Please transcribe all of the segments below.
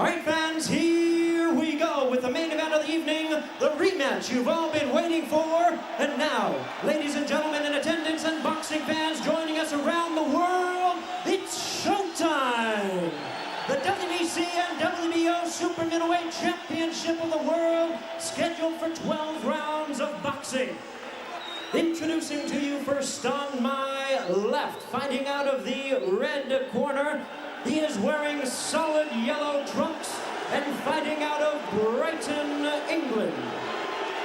All right, fans, here we go with the main event of the evening, the rematch you've all been waiting for. And now, ladies and gentlemen in attendance and boxing fans joining us around the world, it's showtime! The WBC and WBO Super Middleweight Championship of the World, scheduled for 12 rounds of boxing. Introducing to you first on my left, fighting out of the red corner, he is wearing solid yellow trunks and fighting out of Brighton, England.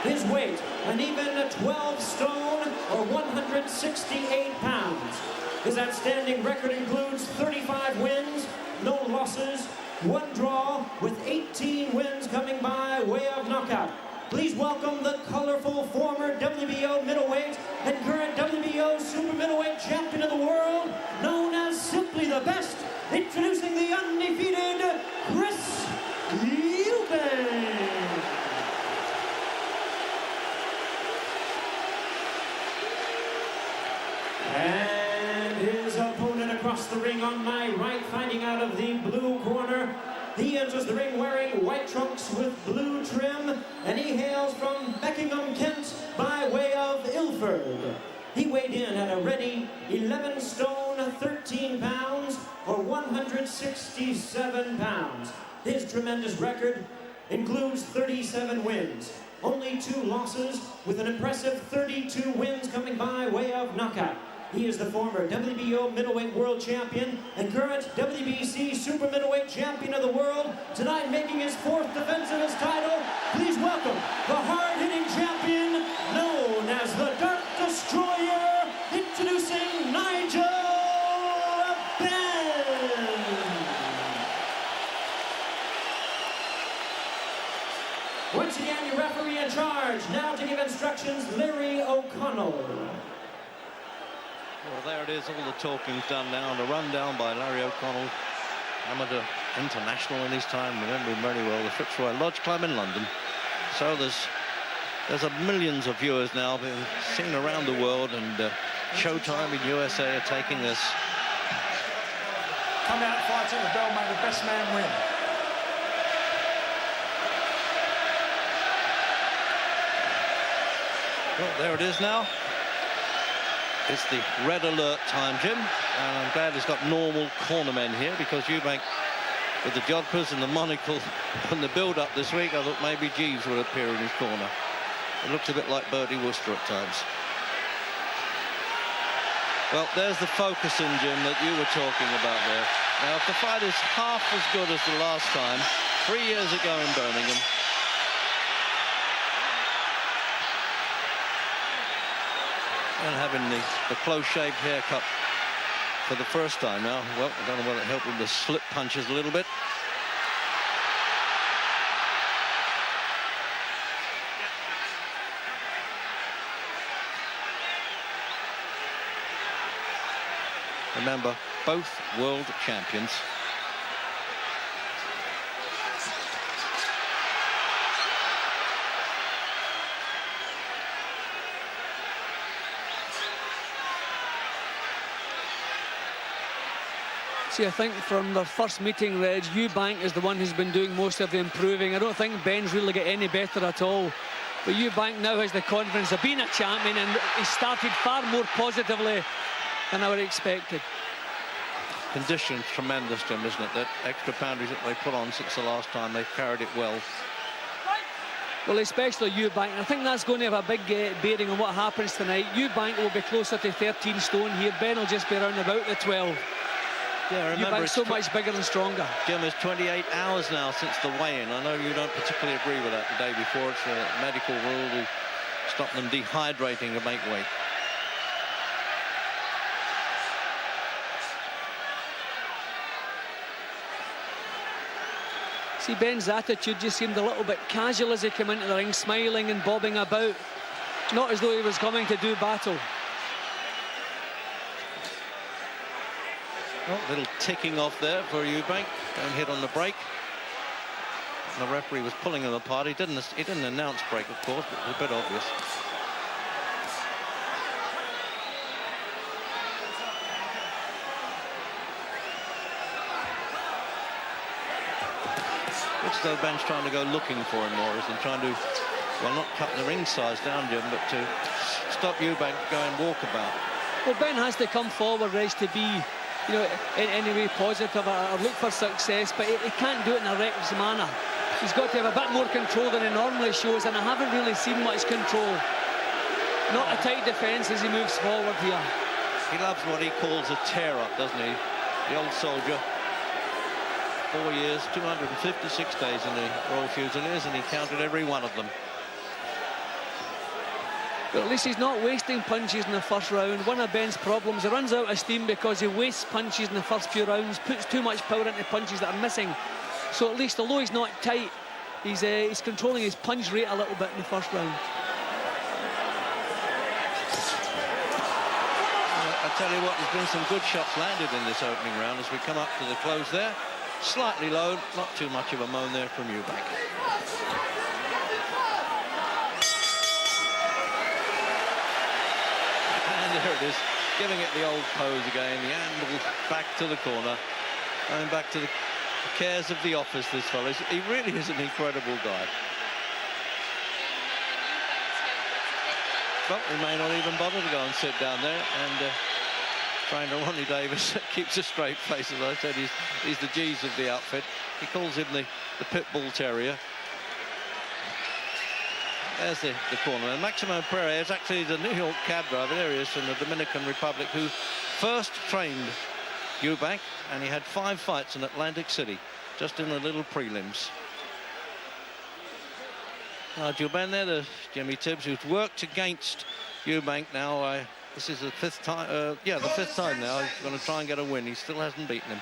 His weight, an even 12 stone or 168 pounds. His outstanding record includes 35 wins, no losses, 1 draw, with 18 wins coming by way of knockout. Please welcome the colorful former WBO middleweight and current WBO super middleweight champion of the world, known as simply the best, introducing the undefeated Chris Eubank. And his opponent across the ring on my right, fighting out of the blue corner. He enters the ring wearing white trunks with blue trim, and he hails from Beckingham, Kent, by way of Ilford. He weighed in at a ready 11 stone, 13 pounds, or 167 pounds. His tremendous record includes 37 wins, only 2 losses, with an impressive 32 wins coming by way of knockout. He is the former WBO middleweight world champion and current WBC super middleweight champion of the world. Tonight, making his 4th defense of his title, please welcome the hard-hitting champion known as the Dark Destroyer, introducing Nigel Benn. Once again, your referee in charge, now to give instructions, Larry O'Connell. Well, there it is, all the talking's done now, and a rundown by Larry O'Connell, amateur international in his time, remember him very well, the Fitzroy Lodge Club in London. So there's millions of viewers now being seen around the world, and Showtime in USA are taking this. Come out fighting the bell, may the best man win. Well, there it is now. It's the red alert time, Jim, and I'm glad he's got normal cornermen here, because Eubank, with the jodhpurs and the monocle and the build-up this week, I thought maybe Jeeves would appear in his corner. It looks a bit like Bertie Wooster at times. Well, there's the focusing, Jim, that you were talking about there. Now, if the fight is half as good as the last time, 3 years ago in Birmingham, and having the close-shaved haircut for the first time now. Well, I don't know whether it helped with the slip punches a little bit. Remember, both world champions. See, I think from their first meeting, Reg, Eubank is the one who's been doing most of the improving. I don't think Benn's really get any better at all. But Eubank now has the confidence of being a champion, and he started far more positively than I would have expected. Conditions tremendous, Jim, isn't it? That extra boundaries that they put on since the last time, they've carried it well. Well, especially Eubank. I think that's going to have a big bearing on what happens tonight. Eubank will be closer to 13 stone here. Benn will just be around about the 12. Yeah, remember, Eubank's so much bigger and stronger. Jim, it's 28 hours now since the weigh-in. I know you don't particularly agree with that the day before. It's a medical rule to stop them dehydrating to make weight. See, Benn's attitude just seemed a little bit casual as he came into the ring, smiling and bobbing about. Not as though he was coming to do battle. Well, little ticking off there for Eubank. Don't hit on the break. The referee was pulling him apart. He didn't announce break, of course, but it was a bit obvious. Looks though Benn's trying to go looking for him more, and trying to, well, not cut the ring size down, Jim, but to stop Eubank going walkabout. Well, Benn has to come forward, Reg, to be, you know, in any way positive or look for success, but he can't do it in a reckless manner. He's got to have a bit more control than he normally shows, and I haven't really seen much control. Not a tight defence as he moves forward here. He loves what he calls a tear-up, doesn't he? The old soldier. 4 years, 256 days in the Royal Fusiliers, and he counted every one of them. But at least he's not wasting punches in the first round. One of Benn's problems, he runs out of steam because he wastes punches in the first few rounds, puts too much power into punches that are missing. So at least, although he's not tight, he's controlling his punch rate a little bit in the first round. I tell you what, there's been some good shots landed in this opening round as we come up to the close there. Slightly low, not too much of a moan there from Eubank. And there it is, giving it the old pose again, the handle back to the corner, going back to the cares of the office, this fellow. He really is an incredible guy. But we may not even bother to go and sit down there, and trainer Ronnie Davis keeps a straight face. As I said, he's the G's of the outfit. He calls him the pit bull terrier. There's the corner. And Maximo Pereira is actually the New York cab driver. There he is, from the Dominican Republic, who first trained Eubank, and he had 5 fights in Atlantic City, just in the little prelims. Nigel Benn there, the Jimmy Tibbs, who's worked against Eubank now. This is the 5th time, the 5th time now. He's going to try and get a win. He still hasn't beaten him.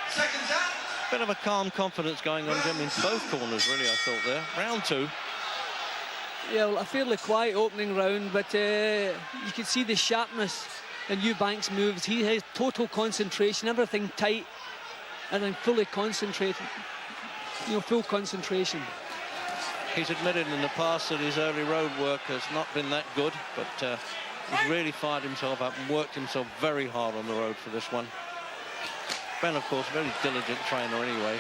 Seconds out. Bit of a calm confidence going on, Jim, in both corners, really, I thought there. Round 2. Yeah, well, a fairly quiet opening round, but you can see the sharpness in Eubank's moves. He has total concentration, everything tight, and then fully concentrated. You know, full concentration. He's admitted in the past that his early road work has not been that good, but he's really fired himself up and worked himself very hard on the road for this one. Benn, of course, a very diligent trainer anyway.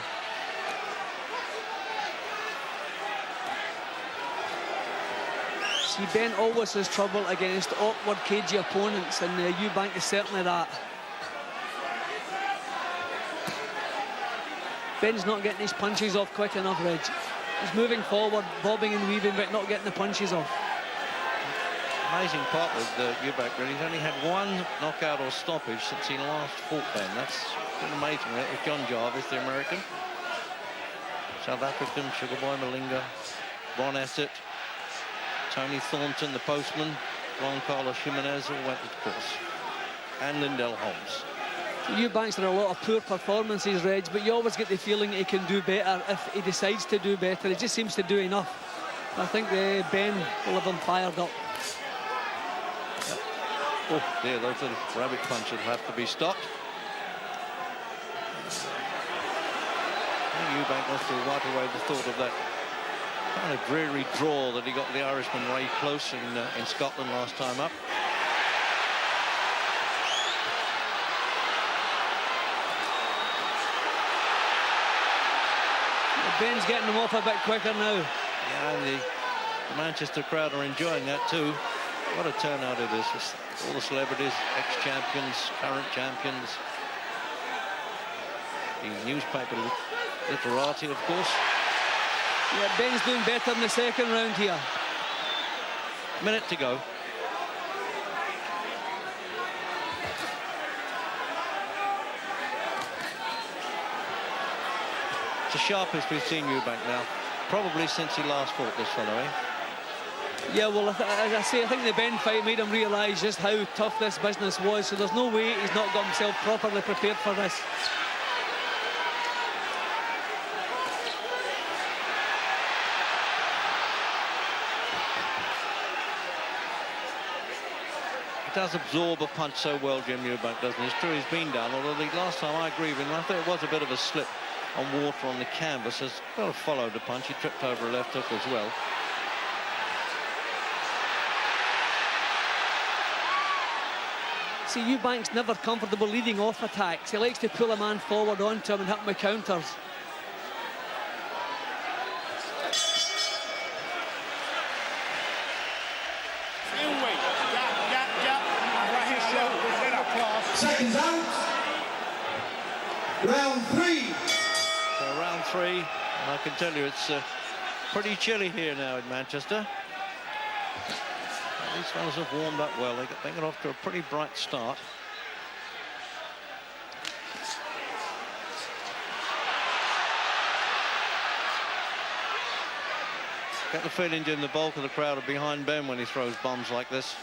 See, Benn always has trouble against awkward, cagey opponents, and Eubank is certainly that. Benn's not getting his punches off quick enough, Reg. He's moving forward, bobbing and weaving, but not getting the punches off. Amazing part with Eubank, really. He's only had 1 knockout or stoppage since he last fought Benn. That's been amazing. That was John Jarvis, the American. South African, Sugar Boy Malinga, Ron Essett, Tony Thornton, the postman, Juan Carlos Jimenez all went to the course. And Lindell Holmes. Eubank's had a lot of poor performances, Reg, but you always get the feeling he can do better if he decides to do better. He just seems to do enough. I think Benn will have him fired up. Yep. Oh dear, those little rabbit punches have to be stopped. I think Eubank wants to wipe away the thought of that kind of dreary draw that he got the Irishman Ray Close in Scotland last time up. Benn's getting them off a bit quicker now. Yeah, and the Manchester crowd are enjoying that too. What a turnout it is. All the celebrities, ex-champions, current champions. The newspaper literati, of course. Yeah, Benn's doing better in the second round here. Minute to go. The sharpest we've seen Eubank now, probably since he last fought this fellow, eh? Yeah, well, as I say, I think the Benn fight made him realise just how tough this business was, so there's no way he's not got himself properly prepared for this. He does absorb a punch so well, Jim Eubank, doesn't he? It's true he's been down, although the last time I agree with him, I thought it was a bit of a slip on water on the canvas. As well, followed the punch. He tripped over a left hook as well. See, Eubank's never comfortable leading off attacks. He likes to pull a man forward onto him and hit him with counters. Seconds out. Round 3. So round 3, and I can tell you it's pretty chilly here now in Manchester. These fellas have warmed up well. They got off to a pretty bright start. Get the feeling, Jim, the bulk of the crowd are behind Benn when he throws bombs like this.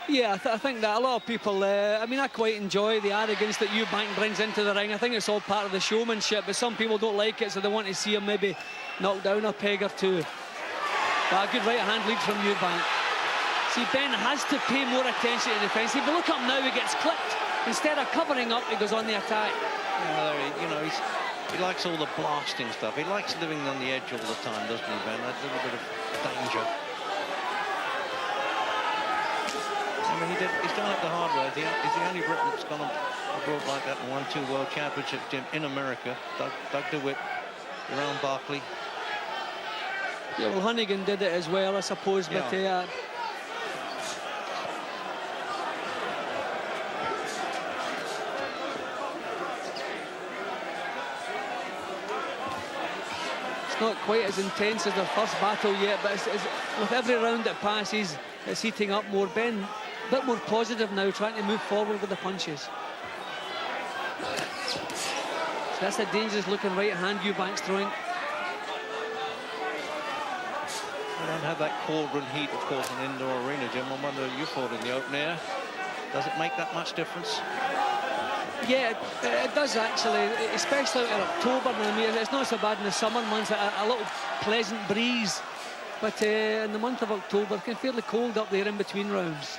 Yeah, I think that a lot of people, I mean, I quite enjoy the arrogance that Eubank brings into the ring. I think it's all part of the showmanship, but some people don't like it, so they want to see him maybe knock down a peg or two. But a good right-hand lead from Eubank. See, Benn has to pay more attention to defence. If you look up now, he gets clipped. Instead of covering up, he goes on the attack. Yeah, you know, he likes all the blasting stuff. He likes living on the edge all the time, doesn't he, Benn? That little bit of danger. I mean, he's done it the hard way. He's the only Briton that's gone abroad like that and won 2 World Championships, Jim, in America. Doug DeWitt, Ron Barkley. Yeah, well, Hunnigan did it as well, I suppose, yeah. But not quite as intense as their first battle yet, but it's, with every round that passes, it's heating up more. Benn, a bit more positive now, trying to move forward with the punches. So that's a dangerous looking right hand Eubank's throwing. We don't have that cauldron heat, of course, in an indoor arena, Jim. I wonder if you fought in the open air. Does it make that much difference? Yeah, it does actually, especially in October. I mean, it's not so bad in the summer months, a little pleasant breeze. But in the month of October, it can feel fairly cold up there in between rounds.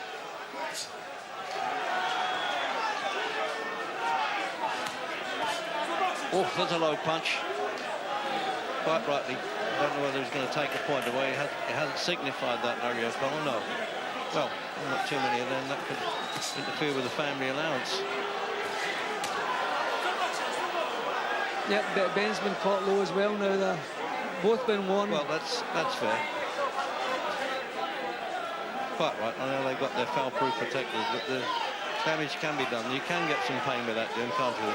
Oh, there's a low punch. Quite rightly. I don't know whether he's going to take a point away. It hasn't signified that, Larry O'Connell, no. Well, not too many of them. That could interfere with the family allowance. Yep, Benn's been caught low as well now. They're both been warned. Well, that's fair. Quite right. I know they've got their foul-proof protectors, but the damage can be done. You can get some pain with that, Jim, can't you?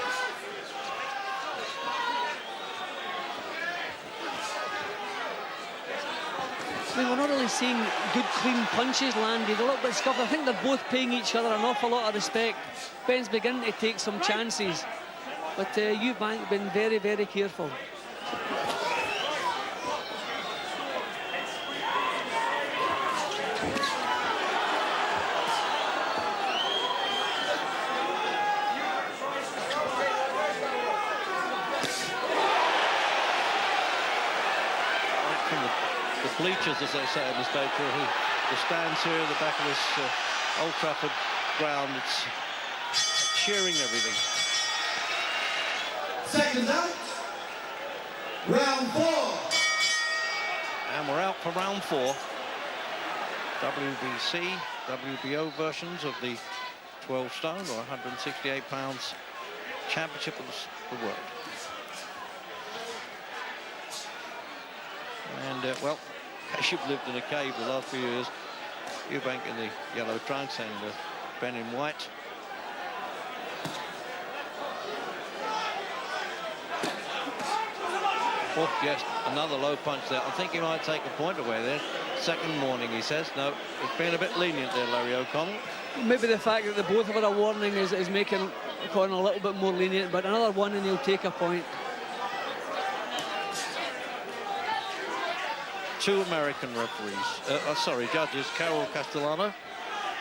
I mean, we're not really seeing good, clean punches landed. A little bit scuffed. I think they're both paying each other an awful lot of respect. Benn's beginning to take some chances. But Eubank been very, very careful. From the bleachers, as they say in the States, the stands here at the back of this Old Trafford ground, it's cheering everything. Seconds out. Round 4. And we're out for round 4. WBC, WBO versions of the 12 stone or 168 pounds championship of the world. And well, as you've lived in a cave the last few years, Eubank in the yellow trunks and Benn in white. Oh, yes, another low punch there. I think he might take a point away there. Second warning, he says. No, it's been a bit lenient there, Larry O'Connell. Maybe the fact that they both have had a warning is making O'Connell a little bit more lenient, but another one and he'll take a point. 2 American referees, judges. Carol Castellano,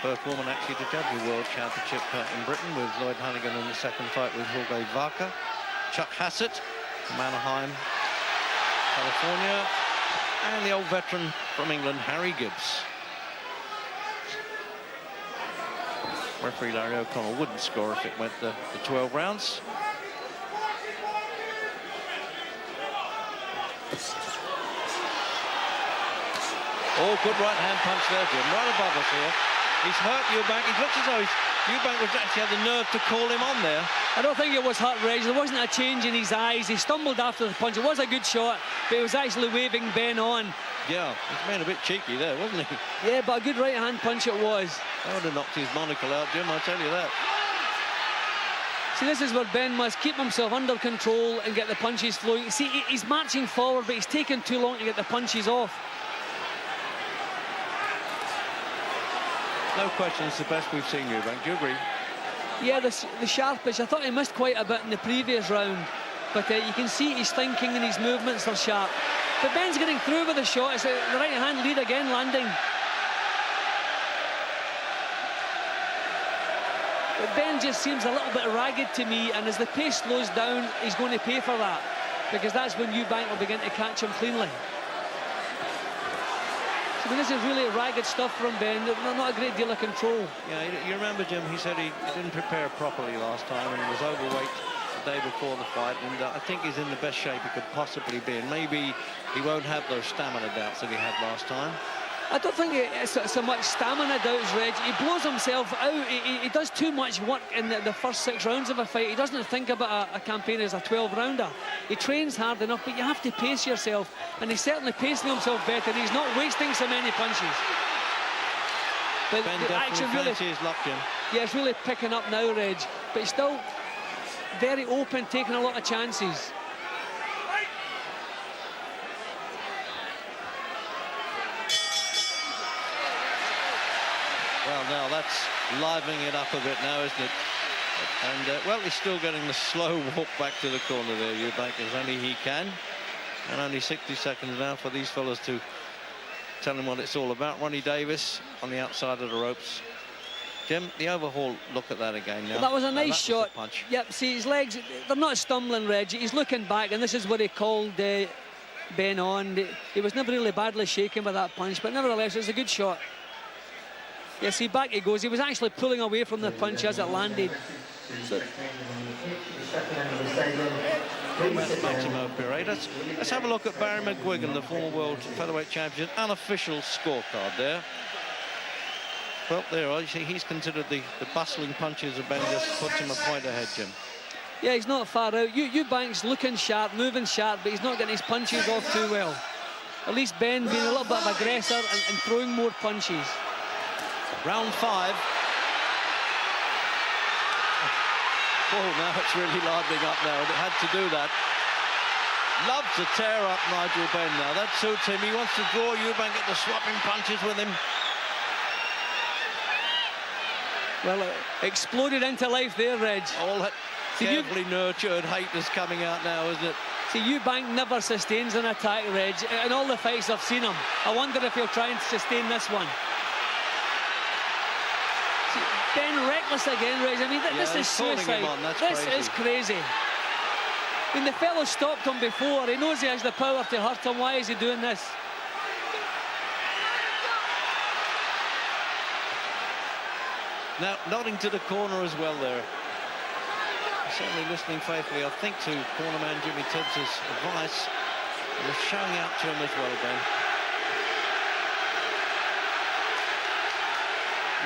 first woman actually to judge the World Championship in Britain, with Lloyd Hunnigan in the second fight with Jorge Vaca. Chuck Hassett from Anaheim, California, and the old veteran from England, Harry Gibbs. Referee Larry O'Connell wouldn't score if it went the 12 rounds. Oh, good right-hand punch there, Jim, right above us here. He's hurt Eubank. He looks as though Eubank was actually had the nerve to call him on there. I don't think it was hurt, Reg. There wasn't a change in his eyes. He stumbled after the punch. It was a good shot, but he was actually waving Benn on. Yeah, he's been a bit cheeky there, wasn't he? Yeah, but a good right-hand punch it was. That would have knocked his monocle out, Jim, I'll tell you that. See, this is where Benn must keep himself under control and get the punches flowing. See, he's marching forward, but he's taken too long to get the punches off. No question, it's the best we've seen, Eubank. Do you agree? Yeah, the sharpest. I thought he missed quite a bit in the previous round, but you can see his thinking and his movements are sharp. But Benn's getting through with the shot. It's the right-hand lead again, landing. But Benn just seems a little bit ragged to me, and as the pace slows down, he's going to pay for that, because that's when Eubank will begin to catch him cleanly. I mean, this is really ragged stuff from Benn. Not a great deal of control. Yeah, you remember, Jim, he said he didn't prepare properly last time and was overweight the day before the fight, and I think he's in the best shape he could possibly be, and maybe he won't have those stamina doubts that he had last time. I don't think it's so much stamina doubts, Reg. He blows himself out. He does too much work in the first 6 rounds of a fight. He doesn't think about a campaign as a 12-rounder. He trains hard enough, but you have to pace yourself. And he's certainly pacing himself better. He's not wasting so many punches. But Benn the definitely action really, fancies luck, Jim. yeah, it's really picking up now, Reg. But he's still very open, taking a lot of chances. Well, now that's livening it up a bit now, isn't it? And, well, he's still getting the slow walk back to the corner there, Eubank, as only he can. And only 60 seconds now for these fellas to tell him what it's all about. Ronnie Davis on the outside of the ropes. Jim, the overhaul, look at that again now. Well, that was a nice shot. Punch. Yep, see, his legs, they're not stumbling, Reg. He's looking back, and this is what he called Benn on. He was never really badly shaken by that punch, but nevertheless, it was a good shot. Yeah, see, back he goes. He was actually pulling away from the punch as it landed. So, let's have a look at Barry McGuigan, the former world featherweight champion. Unofficial scorecard there. Well, there, you see, he's considered the bustling punches of Benn just puts him a point ahead, Jim. yeah, he's not far out. Eubank's looking sharp, moving sharp, but he's not getting his punches off too well. At least Benn being a little bit of aggressor and throwing more punches. Round 5. Oh, now it's really livening up now, and it had to do that. Loves to tear up Nigel Benn now. That suits him. He wants to draw Eubank at the swapping punches with him. Well, it exploded into life there, Reg. All that carefully nurtured hate is coming out now, isn't it? See, Eubank never sustains an attack, Reg. In all the fights I've seen him, I wonder if he'll try and sustain this one. See, Benn reckless again, Reg. I mean, this is suicide. This is crazy. I mean, the fellow stopped him before. He knows he has the power to hurt him. Why is he doing this? Now, nodding to the corner as well there. Certainly listening faithfully, I think, to cornerman Jimmy Tibbs' advice. And was showing out to him as well, Ben.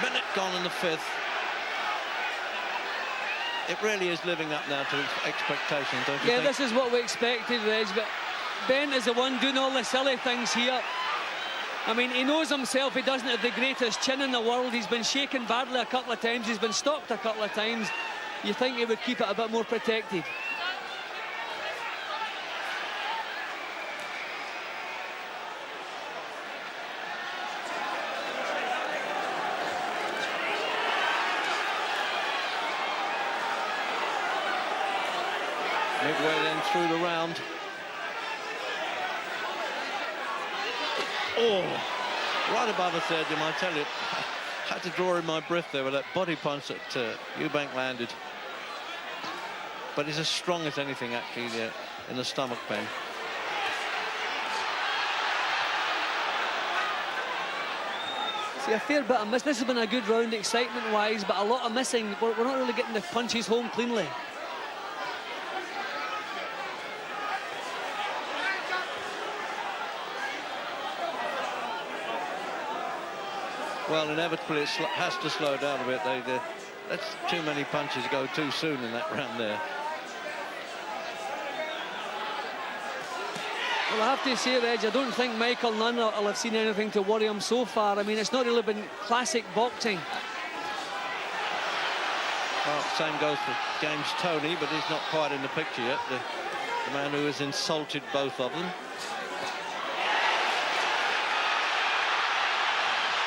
Minute gone in the 5th. It really is living up now to expectations, don't you think? Yeah, this is what we expected, Reg, but Benn is the one doing all the silly things here. I mean, he knows himself he doesn't have the greatest chin in the world. He's been shaken badly a couple of times. He's been stopped a couple of times. You think he would keep it a bit more protected. Midway then through the round. Oh, right above us there, Jim, I tell you. Had to draw in my breath there with that body punch that Eubank landed. But he's as strong as anything, actually, in the stomach, Ben. See, a fair bit of miss. This has been a good round excitement-wise, but a lot of missing. We're not really getting the punches home cleanly. Well, inevitably it has to slow down a bit. That's too many punches go too soon in that round there. Well, I have to say, Reg, I don't think Michael Nunn will have seen anything to worry him so far. I mean, it's not really been classic boxing. Well, same goes for James Toney, but he's not quite in the picture yet. The man who has insulted both of them.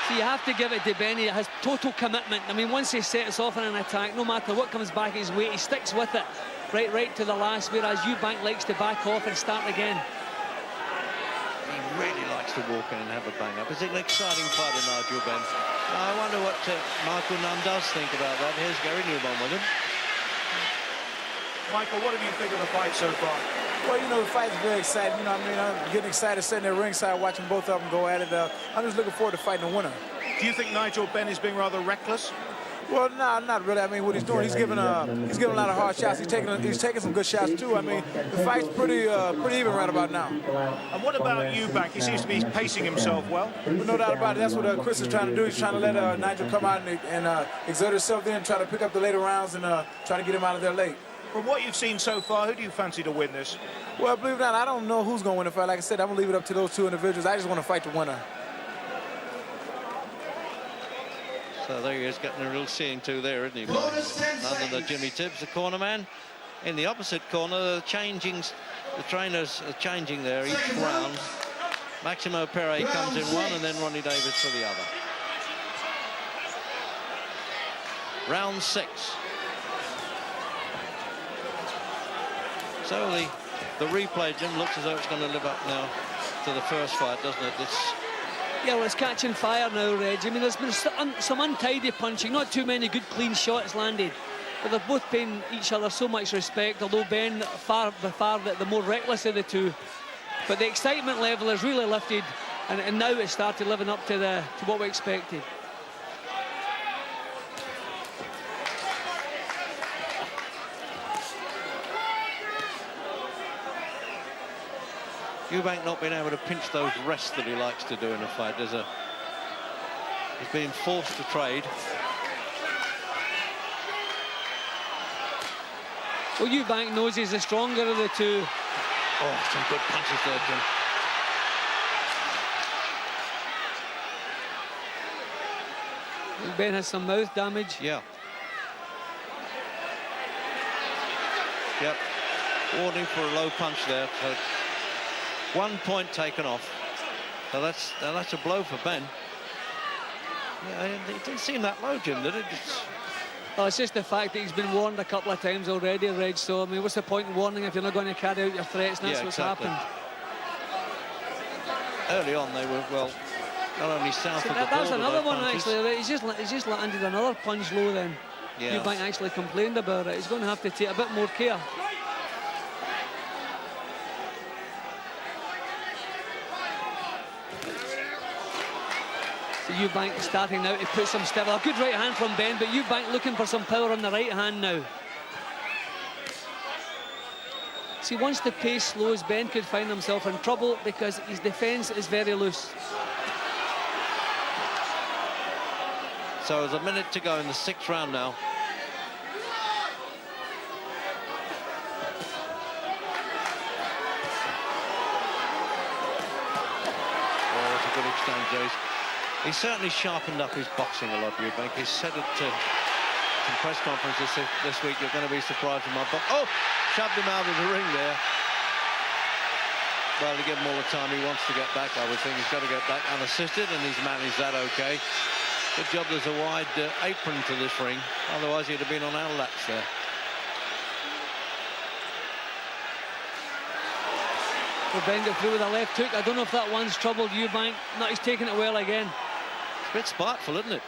See, you have to give it to Benn. He has total commitment. I mean, once he sets off in an attack, no matter what comes back his way, he sticks with it right to the last, whereas Eubank likes to back off and start again. He really likes to walk in and have a bang-up. It's an exciting fight in Nigel, Benn. I wonder what Michael Nunn does think about that. Here's Gary Newman with him. Michael, what do you think of the fight so far? Well, you know, the fight's very exciting. You know, I mean, I'm getting excited sitting there ringside watching both of them go at it. I'm just looking forward to fighting the winner. Do you think Nigel Benn is being rather reckless? Well, no, not really. I mean, what he's doing, he's giving a lot of hard shots. He's taking some good shots too. I mean, the fight's pretty even right about now. And what about Eubank? He seems to be pacing himself well. But no doubt about it. That's what Chris is trying to do. He's trying to let Nigel come out and exert himself there and try to pick up the later rounds and try to get him out of there late. From what you've seen so far, who do you fancy to win this? Well, believe it or not, I don't know who's going to win the fight. Like I said, I'm going to leave it up to those two individuals. I just want to fight the winner. So there he is, getting a real seeing to there, isn't he? None than Jimmy Tibbs, the corner man. In the opposite corner, the trainers are changing there each round. Maximo Perret comes in one, and then Ronnie Davis for the other. Round 6. So the replay, Jim, looks as though it's going to live up now to the first fight, doesn't it? Yeah, well, it's catching fire now, Reg. I mean, there's been some untidy punching, not too many good clean shots landed, but they're both paying each other so much respect, although Benn by far the more reckless of the two. But the excitement level has really lifted, and now it's started living up to what we expected. Eubank not being able to pinch those rests that he likes to do in a fight. He's being forced to trade. Well, Eubank knows he's the stronger of the two. Oh, some good punches there, Jim. Benn has some mouth damage. Yeah. Yep. Warning for a low punch there. So 1 point taken off. So that's a blow for Benn. Yeah, it didn't seem that low, Jim, did it? Well, it's just the fact that he's been warned a couple of times already, Reg. So, I mean, what's the point in warning if you're not going to carry out your threats? And that's what's happened. Early on, they were, well, not only south of the That's border, another one, punches. actually. He's just landed another punch low then. Yeah. Eubank actually complained about it. He's going to have to take a bit more care. So Eubank starting now to put some step. A good right hand from Benn, but Eubank looking for some power on the right hand now. See, once the pace slows, Benn could find himself in trouble because his defence is very loose. So there's a minute to go in the 6th round now. Oh, it's a good exchange, Jace. He's certainly sharpened up his boxing a lot, Eubank. He's said it to some press conferences this week, you're going to be surprised with my box. Oh, shoved him out of the ring there. Well, to give him all the time he wants to get back, I would think. He's got to get back unassisted, and he's managed that okay. Good job there's a wide apron to this ring. Otherwise, he'd have been on our laps there. Well, Benn got through with a left hook. I don't know if that one's troubled Eubank. No, he's taking it well again. It's a bit spiteful, isn't it?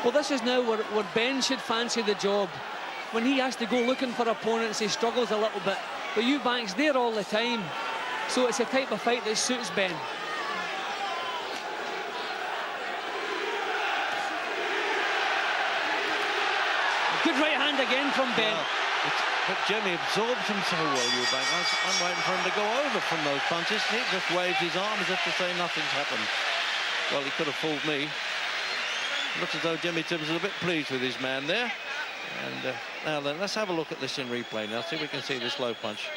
Well, this is now where Benn should fancy the job. When he has to go looking for opponents, he struggles a little bit. But Eubank's there all the time. So it's a type of fight that suits Benn. Good right hand again from Benn. Yeah. But Jimmy absorbs him so well, Eubank. I'm waiting for him to go over from those punches. He just waves his arm as if to say nothing's happened. Well, he could have fooled me. Looks as though Jimmy Tibbs is a bit pleased with his man there. And now then, let's have a look at this in replay now. See if we can see this low punch.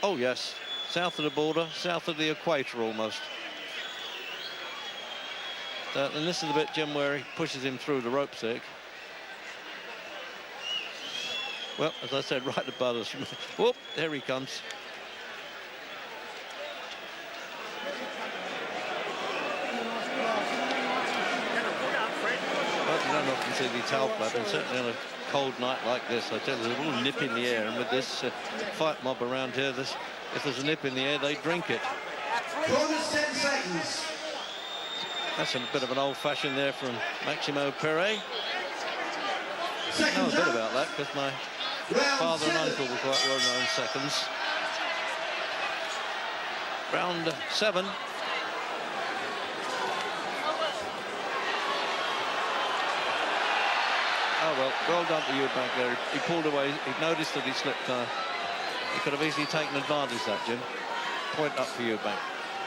Oh yes, south of the border, south of the equator almost. And this is the bit, Jim, where he pushes him through the rope stick. Well, as I said, right above us. Whoop, there he comes. Well, you don't often see the towel flap, and certainly on a cold night like this, I tell you, there's a little nip in the air, and with this fight mob around here, if there's a nip in the air, they drink it. Bonus 10 seconds. That's a bit of an old-fashioned there from Maximo Perret. I know a bit about that because my father and uncle were quite well-known seconds. Round 7. Oh, well done to Eubank there. He pulled away. He noticed that he slipped. He could have easily taken advantage of that, Jim. Point up for Eubank.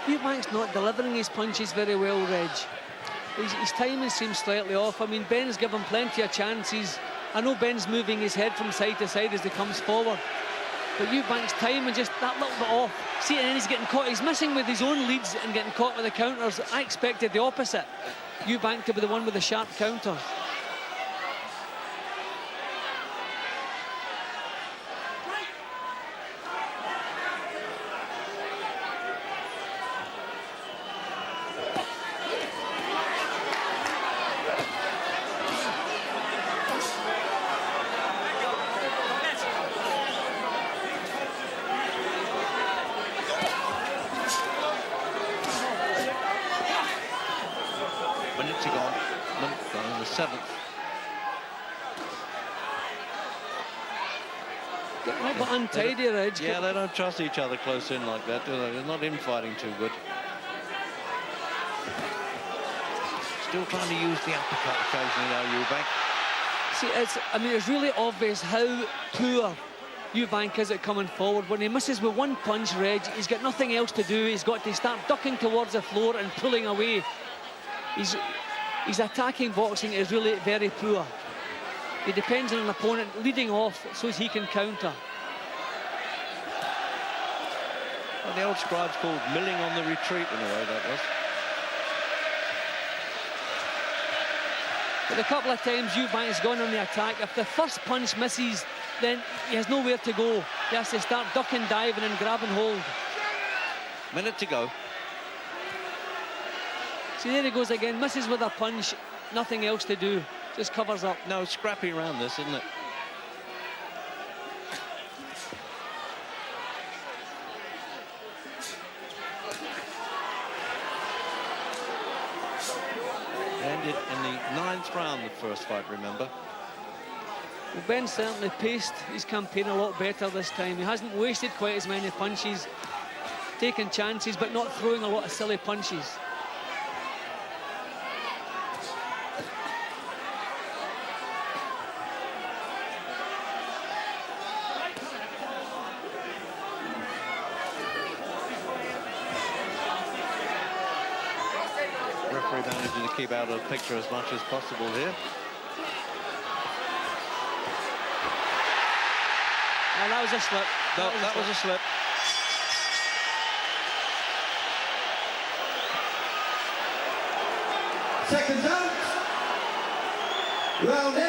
Eubank's not delivering his punches very well, Reg. His timing seems slightly off. I mean, Benn's given plenty of chances. I know Benn's moving his head from side to side as he comes forward. But Eubank's timing just that little bit off. See, and then he's getting caught. He's missing with his own leads and getting caught with the counters. I expected the opposite. Eubank to be the one with the sharp counters. Untidy, Reg. Yeah, they don't trust each other close in like that, do they? They're not infighting too good. Still trying to use the uppercut occasionally now, Eubank. See, I mean, it's really obvious how poor Eubank is at coming forward. When he misses with one punch, Reg, he's got nothing else to do. He's got to start ducking towards the floor and pulling away. His attacking boxing is really very poor. He depends on an opponent leading off so as he can counter. Well, the old scribes called milling on the retreat in a way, that was. But a couple of times Eubank has gone on the attack. If the first punch misses, then he has nowhere to go. He has to start ducking, diving and grabbing hold. Minute to go. See, there he goes again. Misses with a punch. Nothing else to do. Just covers up. No, scrappy around this, isn't it? Ended in the 9th round, the first fight, remember? Well, Ben certainly paced his campaign a lot better this time. He hasn't wasted quite as many punches, taking chances, but not throwing a lot of silly punches. Managing to keep out of the picture as much as possible here. Oh, that was a slip. That was a slip. Seconds out. Round 8.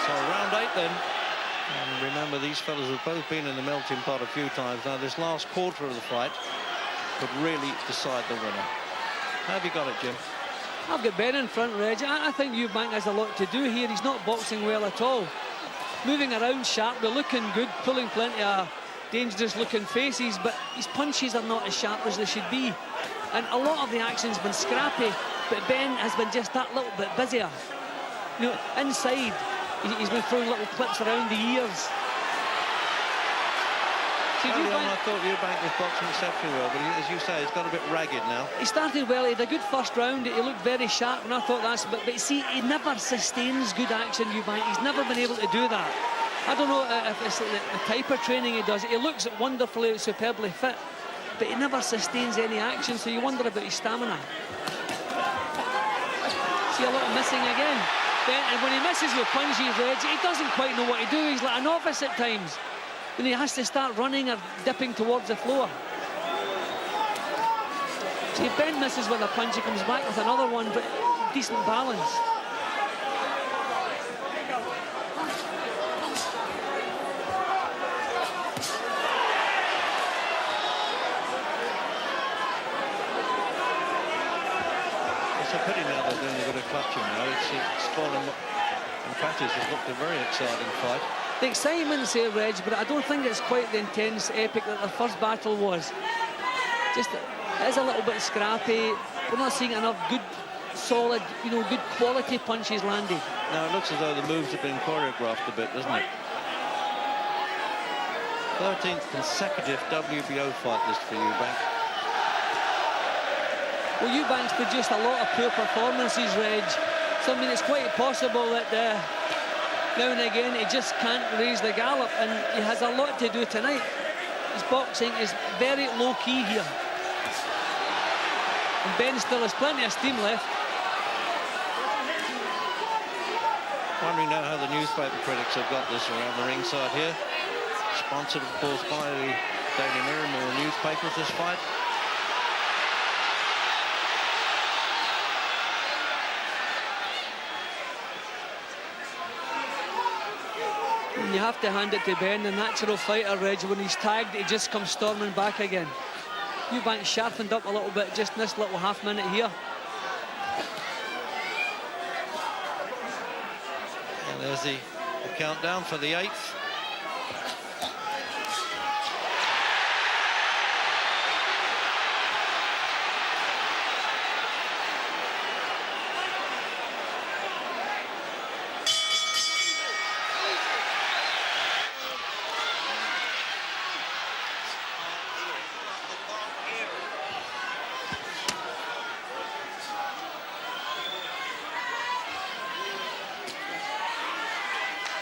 So round 8 then. And remember, these fellas have both been in the melting pot a few times. Now this last quarter of the fight could really decide the winner. How have you got it, Jim? I've got Ben in front, Reg. I think Eubank has a lot to do here. He's not boxing well at all. Moving around sharply, looking good, pulling plenty of dangerous-looking faces, but his punches are not as sharp as they should be. And a lot of the action's been scrappy, but Ben has been just that little bit busier. You know, inside, he's been throwing little clips around the ears. Early on, I thought Eubank was boxing exceptionally well, but as you say, he's got a bit ragged now. He started well. He had a good first round. He looked very sharp, and I thought that's... But see, he never sustains good action, Eubank. He's never been able to do that. I don't know if it's the type of training he does. He looks wonderfully, superbly fit, but he never sustains any action, so you wonder about his stamina. See a little missing again. And when he misses with punches, Reg, he doesn't quite know what to do. He's like a novice at times. When he has to start running or dipping towards the floor. See, if Benn misses with a punch, he comes back with another one, but decent balance. It's a pity now they're doing a bit of clutching now. It's fallen. In fact, it's looked a very exciting fight. The excitement's there, Reg, but I don't think it's quite the intense epic that their first battle was. Just, it is a little bit scrappy. We're not seeing enough good, solid, you know, good quality punches landed. Now it looks as though the moves have been choreographed a bit, doesn't it? 13th consecutive WBO fight list for Eubank. Well, Eubank's produced a lot of poor performances, Reg. So, I mean, it's quite possible that now and again he just can't raise the gallop, and he has a lot to do tonight. His boxing is very low-key here. And Benn still has plenty of steam left. Wondering now how the newspaper critics have got this around the ringside here. Sponsored, of course, by the Daily Mirror and more newspapers, this fight. And you have to hand it to Benn, the natural fighter, Reg. When he's tagged, he just comes storming back again. Eubank sharpened up a little bit just in this little half minute here. And there's the countdown for the 8th.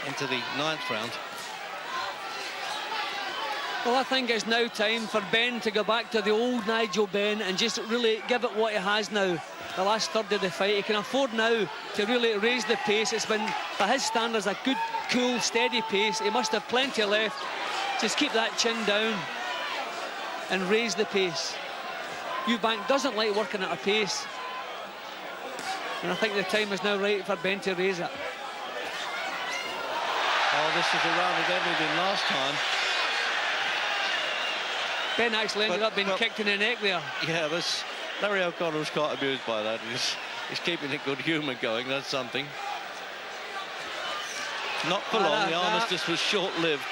Into the 9th round. Well, I think it's now time for Benn to go back to the old Nigel Benn and just really give it what he has now. The last third of the fight, he can afford now to really raise the pace. It's been, by his standards, a good, cool, steady pace. He must have plenty left. Just keep that chin down and raise the pace. Eubank doesn't like working at a pace. And I think the time is now right for Benn to raise it. Oh, this is a round of everything last time. Benn actually ended up being kicked in the neck there. Yeah, Larry O'Connell's quite amused by that. He's keeping a good humour going, that's something. Not for long, the armistice was short-lived.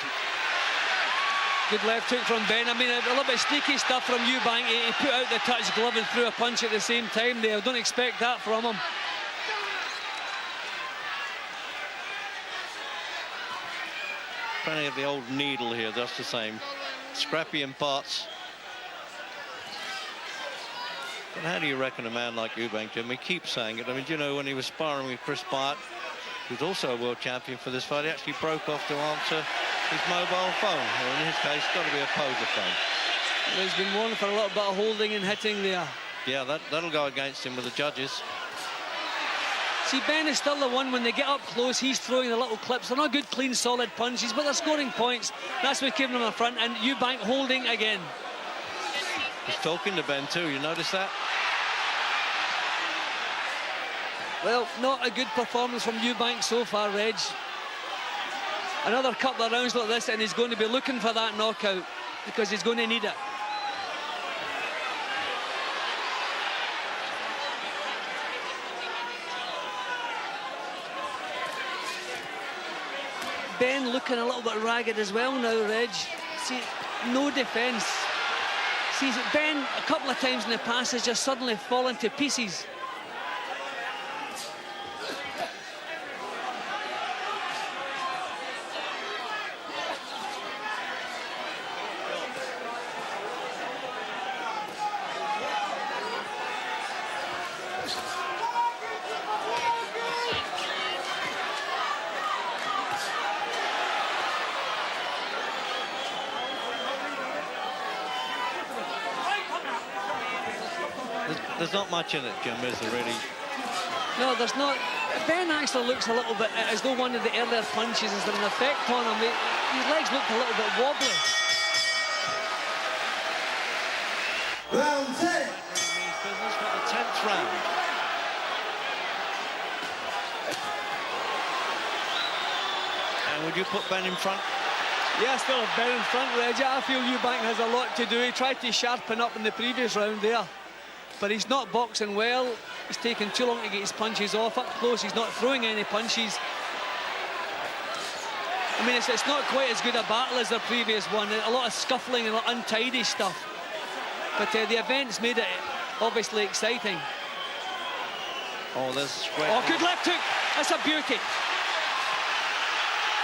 Good left hook from Benn. I mean, a little bit sneaky stuff from Eubank. He put out the touch glove and threw a punch at the same time there. Don't expect that from him. Plenty of the old needle here, just the same. Scrappy in parts. But how do you reckon a man like Eubank, Jim? We keep saying it. I mean, do you know, when he was sparring with Chris Bart, who's also a world champion for this fight, he actually broke off to answer his mobile phone. Or in his case, it's got to be a poser phone. Well, he's been warned for a little bit of holding and hitting there. Yeah, that'll go against him with the judges. See, Benn is still the one, when they get up close, he's throwing the little clips. They're not good, clean, solid punches, but they're scoring points. That's what's keeping him in front, and Eubank holding again. He's talking to Benn too, you notice that? Well, not a good performance from Eubank so far, Reg. Another couple of rounds like this, and he's going to be looking for that knockout, because he's going to need it. Benn looking a little bit ragged as well now, Reg. See, no defence. See, Benn a couple of times in the past has just suddenly fallen to pieces. There's not much in it, Jim, is there, really? No, there's not. Ben actually looks a little bit as though one of the earlier punches is there an effect on him. His legs looked a little bit wobbly. Round 10. Means business for the 10th round. And would you put Ben in front? Yeah, still have Ben in front, Reggie. I feel Eubank has a lot to do. He tried to sharpen up in the previous round there, but he's not boxing well. He's taken too long to get his punches off up close. He's not throwing any punches. I mean, it's not quite as good a battle as the previous one. A lot of scuffling and a lot of untidy stuff. But the events made it obviously exciting. Oh, there's great. Oh, good left hook. That's a beauty.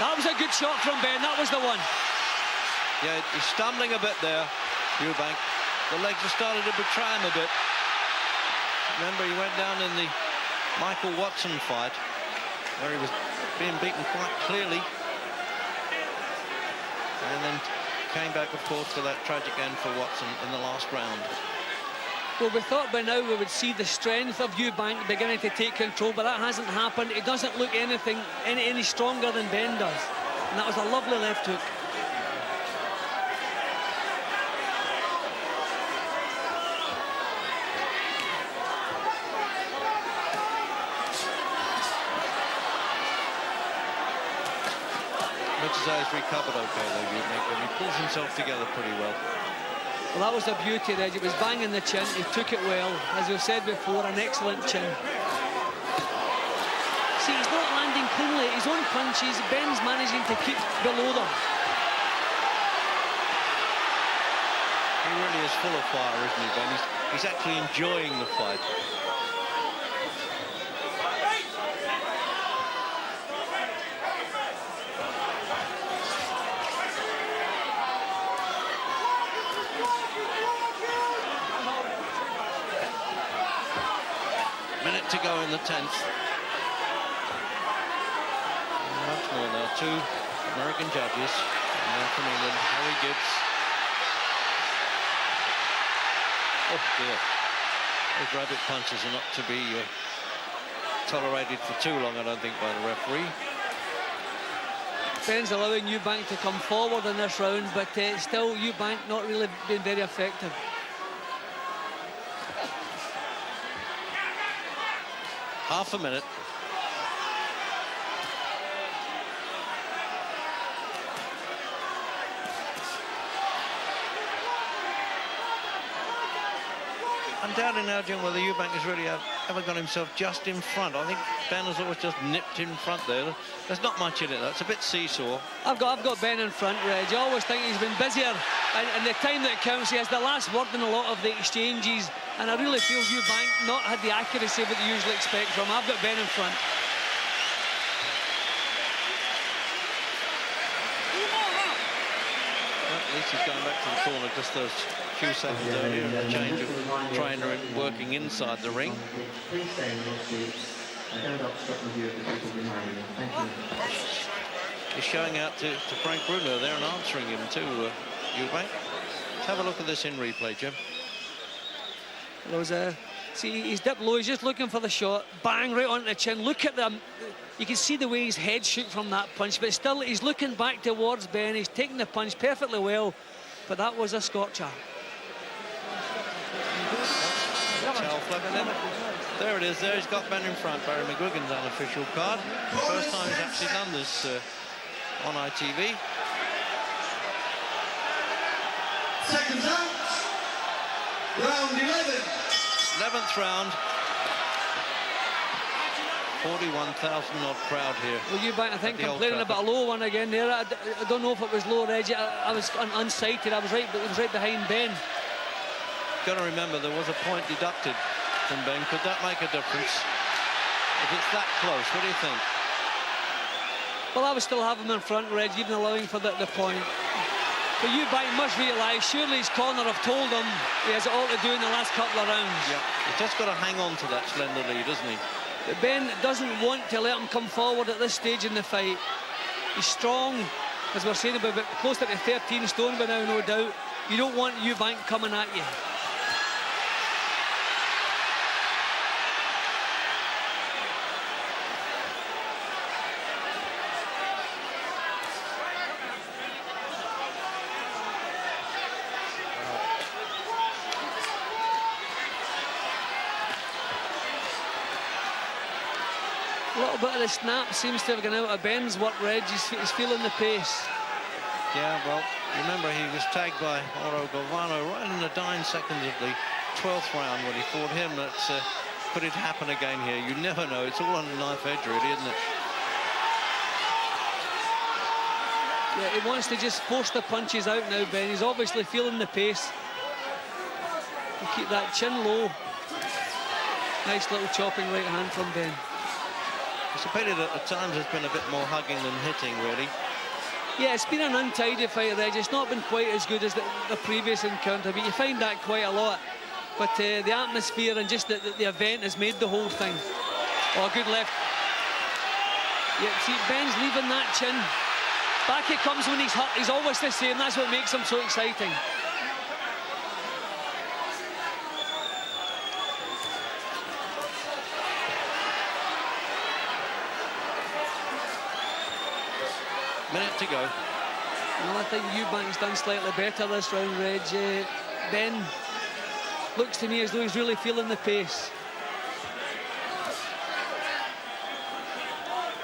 That was a good shot from Ben. That was the one. Yeah, he's stumbling a bit there, Eubank. The legs have started to betray him a bit. Remember, he went down in the Michael Watson fight, where he was being beaten quite clearly. And then came back, of course, to that tragic end for Watson in the last round. Well, we thought by now we would see the strength of Eubank beginning to take control, but that hasn't happened. It doesn't look any stronger than Ben does. And that was a lovely left hook. Looks as though he's recovered okay, though, Eubank, and he pulls himself together pretty well. Well, that was the beauty, Reg. It was banging the chin. He took it well. As we've said before, an excellent chin. See, he's not landing cleanly. His own punches, Ben's managing to keep below them. He really is full of fire, isn't he, Ben? He's actually enjoying the fight. Minute to go in the 10th. Once more now, 2 American judges, and then from England, Harry Gibbs. Oh dear, those rabbit punches are not to be tolerated for too long, I don't think, by the referee. Ben's allowing Eubank to come forward in this round, but still Eubank not really been very effective. Half a minute. I'm doubting now, Jim, whether Eubank has really ever got himself just in front. I think Ben has always just nipped in front there. There's not much in it, though. It's a bit seesaw. I've got Ben in front, Reg. I always think he's been busier, and the time that counts, he has the last word in a lot of the exchanges, and I really feel Eubank not had the accuracy that you usually expect from him. I've got Ben in front. At least he's going back to the corner just those few seconds earlier, and a change of trainer working inside the ring. Please stay in your seats. Don't obstruct the view of the people behind you. Thank you. He's showing out to Frank Bruno there and answering him too, Eubank. Let's have a look at this in replay, Jim. There was see, he's dipped low. He's just looking for the shot. Bang, right onto the chin. Look at them. You can see the way his head shook from that punch, but still he's looking back towards Ben. He's taking the punch perfectly well, but that was a scorcher. There it is. There he's got Ben in front. Barry McGuigan's unofficial card. First time he's actually done this on ITV. Seconds out. Round 11. 11th round. 41,000 odd crowd here. Well, Eubank, I think, complaining about a low one again there. I don't know if it was low, Reggie. I was unsighted. It was right behind Ben. Got to remember there was a point deducted from Ben. Could that make a difference? If it's that close, what do you think? Well, I would still have him in front, Reg, even allowing for the point. But Eubank must realise, surely his corner have told him he has it all to do in the last couple of rounds. Yeah, he's just got to hang on to that slender lead, doesn't he? But Ben doesn't want to let him come forward at this stage in the fight. He's strong, as we're saying, about closer to 13 stone by now, no doubt. You don't want Eubank coming at you. bit of the snap seems to have gone out of Benn's work, Reg. He's feeling the pace. Yeah, well, remember he was tagged by Oro Galvano right in the dying seconds of the 12th round when he fought him. That's, could it happen again here? You never know. It's all on the knife edge, really, isn't it? Yeah, he wants to just force the punches out now, Ben. He's obviously feeling the pace. He'll keep that chin low. Nice little chopping right hand from Ben. It's a pity that at times there's been a bit more hugging than hitting, really. Yeah, it's been an untidy fight, Reg. It's not been quite as good as the previous encounter, but you find that quite a lot. But the atmosphere and just the event has made the whole thing. Oh, good left. Yeah, see, Ben's leaving that chin. Back it comes when he's hurt. He's always the same. That's what makes him so exciting. Minute to go. Well, I think Eubank's done slightly better this round, Reg. Ben looks to me as though he's really feeling the pace.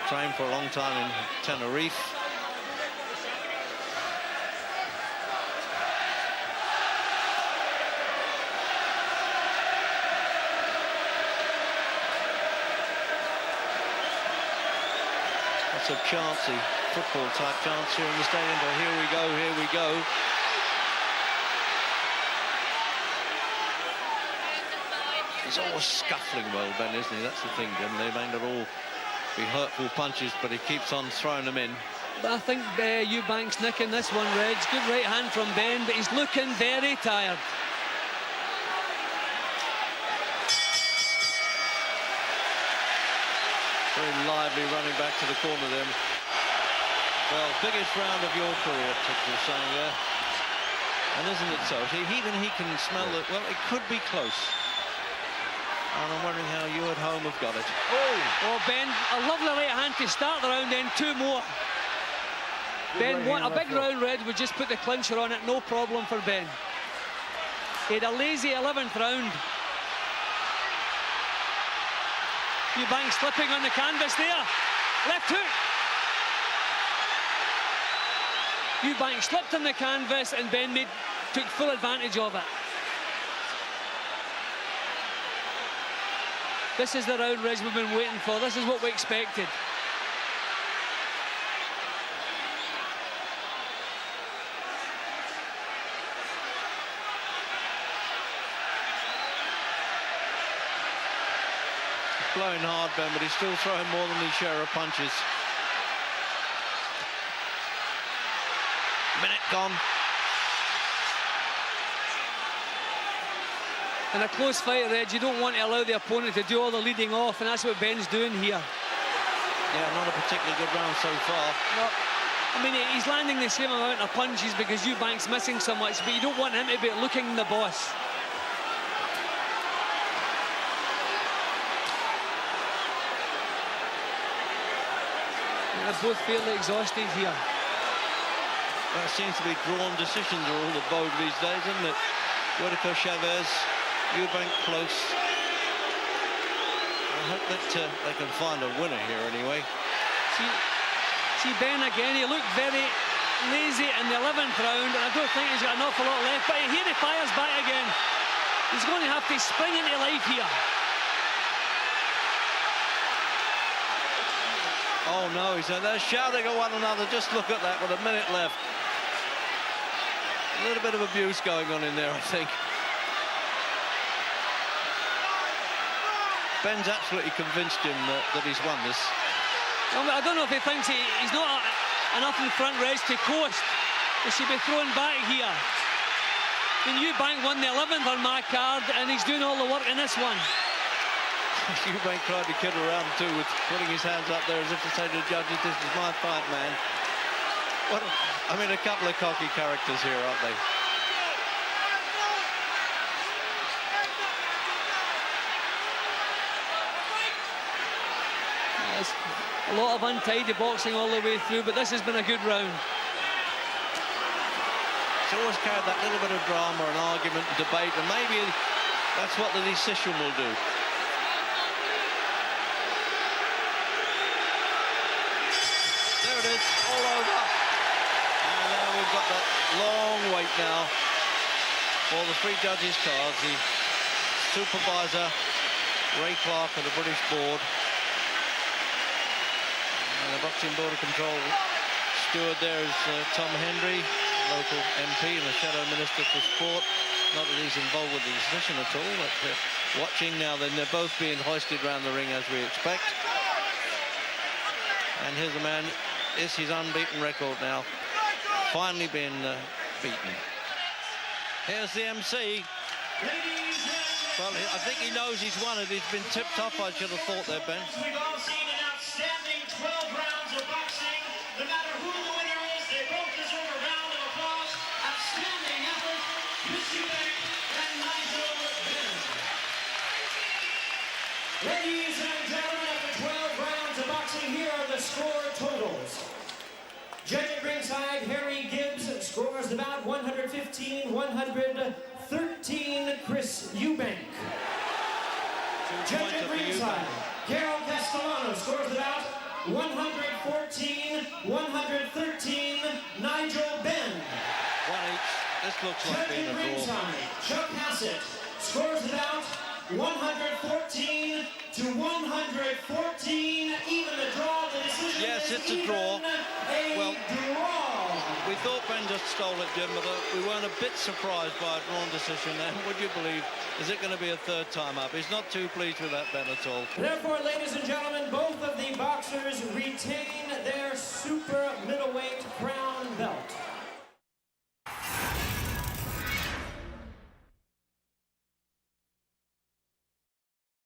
Trained for a long time in Tenerife. Lots of chancy football type chants here in the stadium, but here we go, here we go. He's always scuffling well, Ben, isn't he? That's the thing, Jim. They may not all be hurtful punches, but he keeps on throwing them in. But I think Eubank's nicking this one, Reg. Good right hand from Ben, but he's looking very tired. Very lively running back to the corner then. Well, biggest round of your career, Tips was saying there. And isn't it so? See, even he can smell it. Well, it could be close. And I'm wondering how you at home have got it. Oh, Ben, a lovely right hand to start the round, then two more. Ben, what a big round, Red, would just put the clincher on it, no problem for Ben. He had a lazy 11th round. Eubank slipping on the canvas there. Left hook. Eubank slipped on the canvas and Ben took full advantage of it. This is the round, Reg, we've been waiting for. This is what we expected. Blowing hard, Ben, but he's still throwing more than his share of punches. Minute gone. In a close fight, Reg, you don't want to allow the opponent to do all the leading off, and that's what Ben's doing here. Yeah, not a particularly good round so far. No, I mean, he's landing the same amount of punches because Eubank's missing so much, but you don't want him to be looking the boss. They're both fairly exhausted here. Well, it seems to be drawn decisions are all the vogue these days, isn't it? Whitaker, Chavez, Eubank close. I hope that they can find a winner here anyway. See Ben again, he looked very lazy in the 11th round, and I don't think he's got an awful lot left, but here he fires back again. He's going to have to spring into life here. Oh no, they're shouting at one another. Just look at that with a minute left. A little bit of abuse going on in there, I think. Ben's absolutely convinced him that he's won this. I don't know if he thinks he's not enough in front, Reg, to coast. He should be thrown back here. I mean, Eubank won the 11th on my card, and he's doing all the work in this one. Eubank tried to kid around too with putting his hands up there as if to say to the judges, this is my fight, man. I mean, a couple of cocky characters here, aren't they? There's a lot of untidy boxing all the way through, but this has been a good round. It's always carried that little bit of drama and argument and debate, and maybe that's what the decision will do. There it is, all over. And now we've got that long wait now for the three judges' cards. The supervisor, Ray Clark of the British Board, and the Boxing Board of Control steward there is Tom Hendry, local MP and the Shadow Minister for Sport. Not that he's involved with the decision at all, but watching now, then they're both being hoisted around the ring as we expect. And here's a man, is his unbeaten record now, finally been beaten. Here's the MC. Well, I think he knows he's won it. He's been tipped off, I should have thought there, Ben. We've all seen an outstanding 12 rounds of boxing. No matter who the winner is, they both deserve a round of applause. Outstanding effort, Eubank and Nigel Benn. Ladies and gentlemen, after 12 rounds of boxing, here are the score totals. Judge at ringside, Harry Gibbs, scores the bout 115-113, Chris Eubank. Judge at ringside, Carol Castellano, scores the bout 114-113, Nigel Benn. One each. This looks like being a draw. Judge at ringside, Chuck Hassett, scores the bout 114-114, even the draw, the decision. Yes, is it's a draw. Well, draw. we thought Ben just stole it, Jim, but we weren't a bit surprised by a drawn decision. And would you believe, is it going to be a third time up? He's not too pleased with that, Ben, at all. Therefore, ladies and gentlemen, both of the boxers retain their super